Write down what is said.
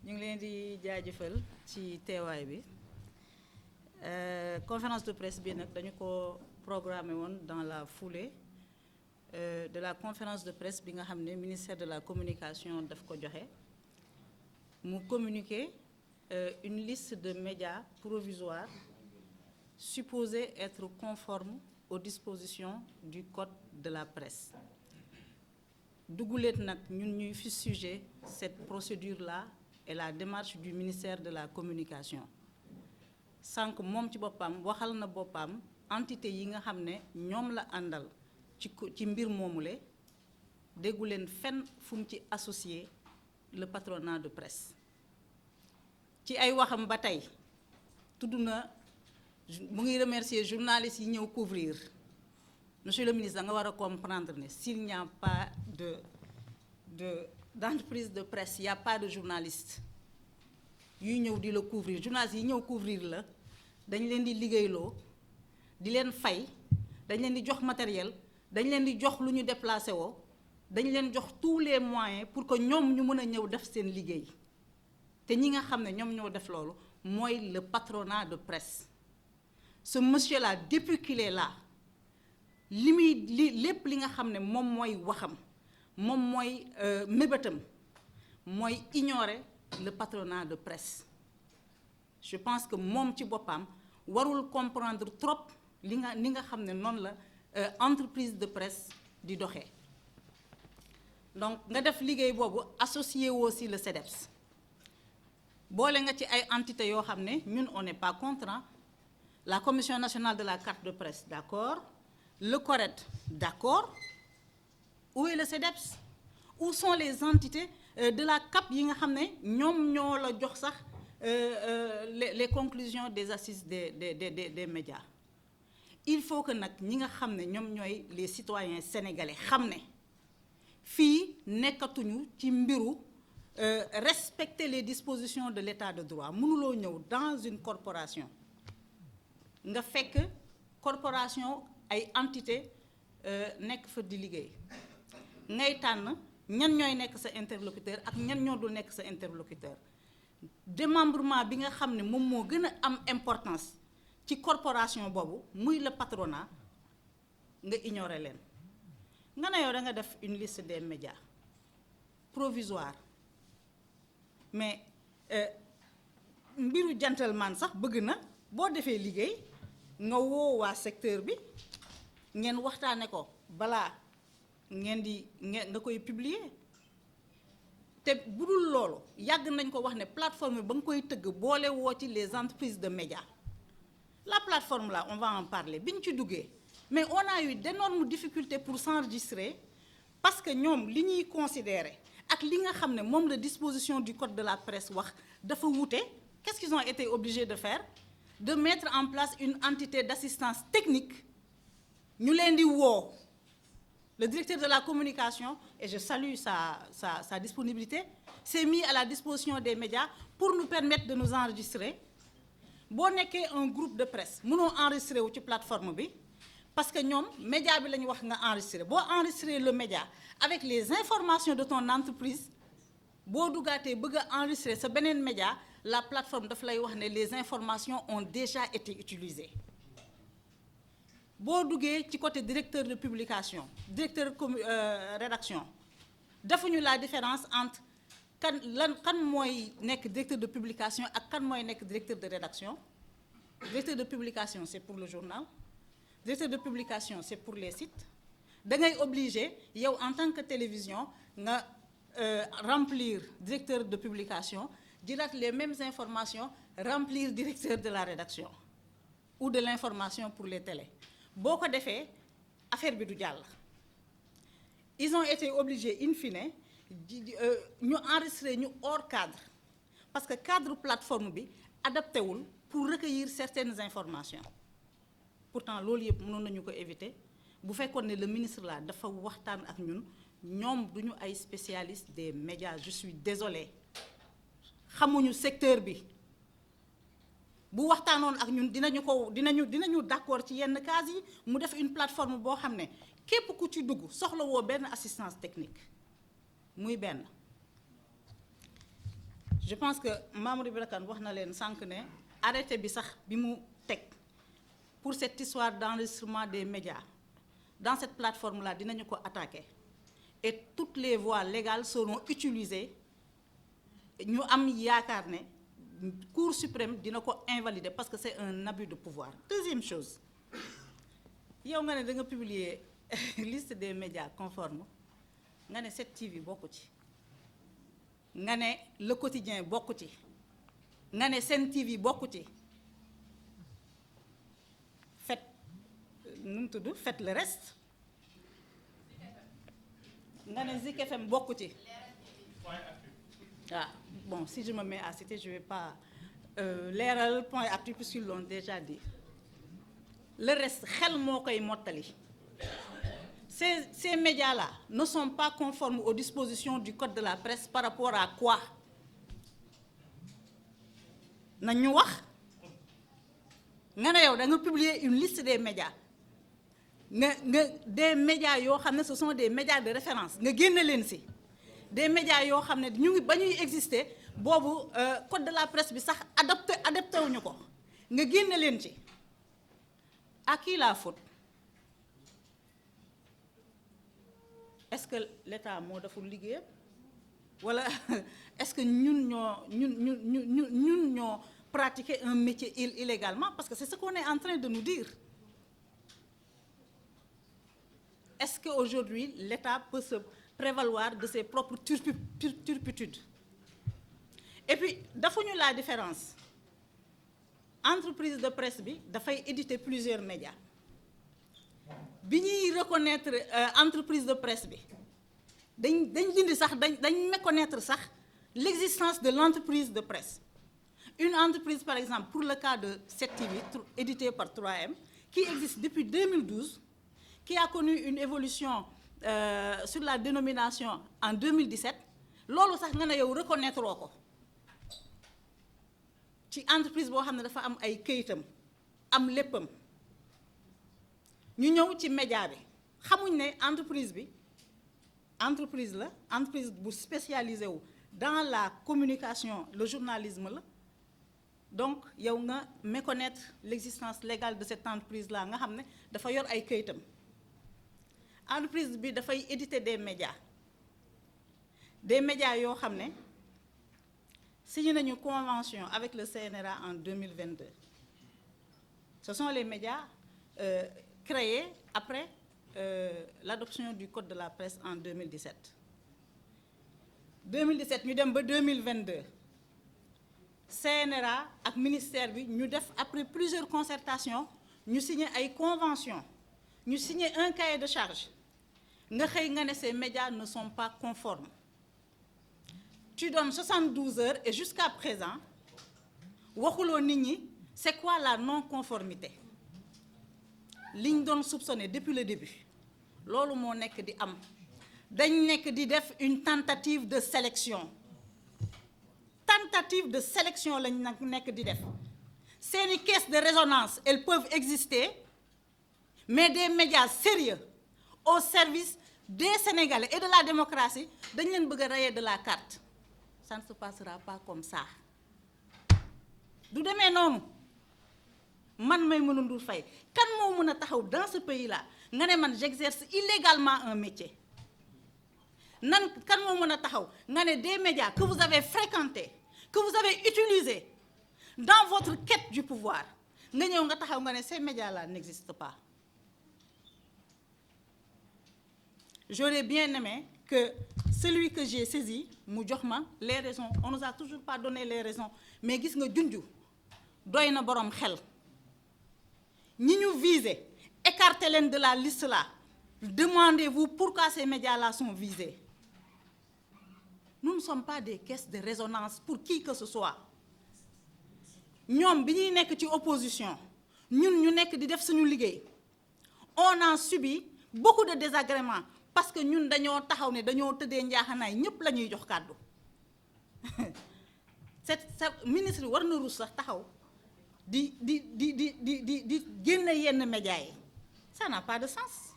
ñu ngi leen di jaajëfal ci teewaay bi conférence de presse bi nag dañu ko programmé woon dans la foulée de la conférence de presse bi nga xam ne ministère de la communication daf ko joxe mu communiquer une liste de médias provisoires supposés être conformes aux dispositions du code de la presse. duguleet nag ñun ñuy fi sujet cette procédure-là et la démarche du ministère de la communication sànq moom ci boppam waxal na boppam entité yi nga xam ne ñoom la àndal ci mbir moomule déggu leen fenn fu mu ci associé le patronat de presse ci ay waxam ba tey tudd na mu ngi remercier journalistes yi ñëw couvrir. Monsieur le ministre, da nga war a comprendre ne s'il n'y a pas d'entreprise de presse, il n'y a pas de journaliste yuy ñëw di la couvrir journalistes yi ñëw couvrir la dañ leen di liggéeyloo di leen fay dañ leen di jox matériel dañ leen di jox lu ñu déplacé woo dañ leen jox tous les moyens pour que ñoom ñu mën a ñëw def seen liggéey te ñi nga xam ne ñoom ñoo def loolu mooy le patronat de presse. Ce monsieur-là depuis qu'il est là lépp li nga xam ne moom mooy waxam moom mooy mébétam mooy ignorer le patronat de presse. Je pense que moom ci boppam warul comprendre trop li nga xam ne noonu la entreprise de presse di doxee. Donc nga def liggéey boobu associé woo si le CDEPS boole nga ci ay entités yoo xam ne ñun on n'est pas contre. La Commission nationale de la carte de presse, d'accord. Le CORED, d'accord. Où est le CDEPS? Où sont les entités de la CAP yi nga xam ne ñoom ñoo la jox sax les conclusions des assises des médias? Il faut que nag ñi nga xam ne ñoom ñooy les citoyens sénégalais xam ne fii nekkatuñu ci mbiru respecter les dispositions de l'état de droit. Mënuloo ñëw dans une corporation nga fekk corporation ay entité nekk fa di liggéey ngay tànn ñan ñooy nekk sa interlocuteur ak ñan ñoo dul nekk sa interlocuteur. Démembrement bi nga xam ne moom moo gën a am importance ci corporation boobu muy le patronat nga ignorer leen nga ne yow da nga def une liste des médias provisoire mais mbiru gentleman sax bëgg na boo defee liggéey nga woo waa secteur bi ngeen waxtaane ko balaa nga koy publier te bu dul loolu yàgg nañ ko wax ne plateforme ba nga koy tëgg boole woo ci les entreprises de médias. La plateforme là on va en parler bi ñu ci duggee mais on a eu d'énormes difficultés pour s'enregistrer parce que ñoom li ñuy considérer ak li nga xam ne moom la disposition du code de la presse wax dafa wuute. Qu'est-ce qu'ils ont été obligés de faire? De mettre en place une entité d'assistance technique. Ñu leen di woo le directeur de la communication, et je salue sa disponibilité, s'est mis à la disposition des médias pour nous permettre de nous enregistrer. Boo nekkee un groupe de presse mënoo enregistrer wu ci plateforme bi parce que ñoom média bi la ñu wax nga enregistrer boo enregistrer le média avec les informations de ton entreprise boo duggaatee bëgg a enregistrer sa beneen média la plateforme daf lay wax ne les informations ont déjà été utilisées. Boo duggee ci côté directeur de publication directeur rédaction defuñu la différence entre kan mooy nekk directeur de publication ak kan mooy nekk directeur de rédaction. Directeur de publication c'est pour le journal, directeur de publication c'est pour les sites. Da ngay obligé yow en tant que télévision nga remplir directeur de publication jëlaat les mêmes informations remplir directeur de la rédaction ou de l'information pour les télés. Boo ko defee affaire bi du jàll. Ils ont été obligés in fine ñu enregistrer ñu hors cadre parce que cadre plateforme bi adapté wul pour recueillir certaines informations. Pourtant loolu yëpp mënoon nañu ko éviter bu fekkoon ne le ministre là dafa waxtaan ak ñun ñoom duñu ay spécialistes des médias. Je suis désolée xamuñu secteur bi. Bu waxtaanoon ak ñun dinañu d'accord ci yenn cas yi mu def une plateforme boo xam ne képp ku ci dugg soxla woo benn assistance technique muy benn. je pense que Mamadou Ibra Kane wax na leen sànq ne arrêté bi sax bi mu teg pour cette histoire d'enregistrement des médias dans cette plateforme là dinañu ko attaquer et toutes les voies légales seront utilisées ñu am yaakaar ne Cour suprême dina ko invalider parce que c'est un abus de pouvoir. Deuxième chose, yow nga ne da nga publier liste des médias conformes nga ne 7TV bokku ci nga ne Le Quotidien bokku ci nga ne Sen TV bokku ci faites le reste nga ne Zik FM bokku ci ah bon, si je me mets à citer, je vais pas leeral point actu puisqu'ils l'ont déjà dit. Le reste xel moo koy mottali. Ces médias-là ne sont pas conformes aux dispositions du code de la presse par rapport à quoi? Nañu wax nga ne yow da nga publier une liste des médias nga des médias yoo xam ne ce sont des médias de référence nga génne leen ci des médias yoo xam ne ñu ngi ba ñuy exister boobu code de la presse bi sax adapté wuñu ko nga génne leen ci à qui la faute? Est-ce que l'État moo deful liggéeyam wala est-ce que ñun ñoo pratiquer un métier illégalement? Parce que c'est ce qu'on est en train de nous dire. Est-ce qu'aujourd'hui l'État peut se prévaloir de ses propres turpitudes? Et puis defuñu la différence. Entreprise de presse bi dafay éditer plusieurs médias. Bi ñuy reconnaître entreprise de presse bi dañ dindi sax dañ méconnaître sax l'existence de l'entreprise de presse. Une entreprise par exemple pour le cas de 7TV édité par 3M qui existe depuis 2012, qui a connu une évolution sur la dénomination en 2017, loolu sax nga ne yow reconnaître oo ko ci entreprise boo xam ne dafa am ay këyitam am léppam. ñu ñëw ci média bi xamuñ ne entreprise bu spécialisée wu dans la communication, le journalisme la. Donc yow nga méconnaître l'existence légale de cette entreprise là nga xam ne dafa yor ay këyitam. Entreprise bi dafay éditer des médias yoo xam ne signé nañu convention avec le CNRA en 2022. Ce sont les médias créés après l'adoption du code de la presse en 2017. 2017 ñu dem ba 2022 CNRA ak ministère bi ñu def après plusieurs concertations ñu signé ay conventions ñu signé un cahier de charge nga xëy nga ne ces médias ne sont pas conformes. Tu donnes 72 heures et jusqu'à présent waxuloo nit ñi c'est quoi la non-conformité. Liñ doon soupçonné depuis le début loolu moo nekk di am dañ nekk di def une tentative de sélection lañ nag nekk di def. Seeni caisse de résonance elles peuvent exister mais des médias sérieux au service des Sénégalais et de la démocratie dañ leen bëgg a rayer de la carte. Ça ne se passera pas comme ça du demee noonu. Man Maïmouna Ndour Faye kan moo mën a taxaw dans ce pays là nga ne man j'exerce illégalement un métier kan moo mën a taxaw nga ne des médias que vous avez fréquentés, que vous avez utilisés dans votre quête du pouvoir nga ñëw nga taxaw nga ne ces médias là n'existent pas. J'aurais bien aimé que celui que j'ai saisi mu jox ma les raisons. On nous a toujours pas donné les raisons mais gis nga junju doy na borom xel. Ñi ñu visé écartez leen de la liste là. Demandez-vous pourquoi ces médias-là sont visés. Nous ne sommes pas des caisses de résonance pour qui que ce soit. Ñoom bi ñuy nekk ci opposition ñun ñu nekk di def suñu liggéey on a subi beaucoup de désagréments parce que ñun dañoo taxaw ne dañoo tëddee njaaxanaay ñëpp la ñuy jox kàddu. cette ministre war na rus sax taxaw di génne yenn médias yi ça n'a pas de sens.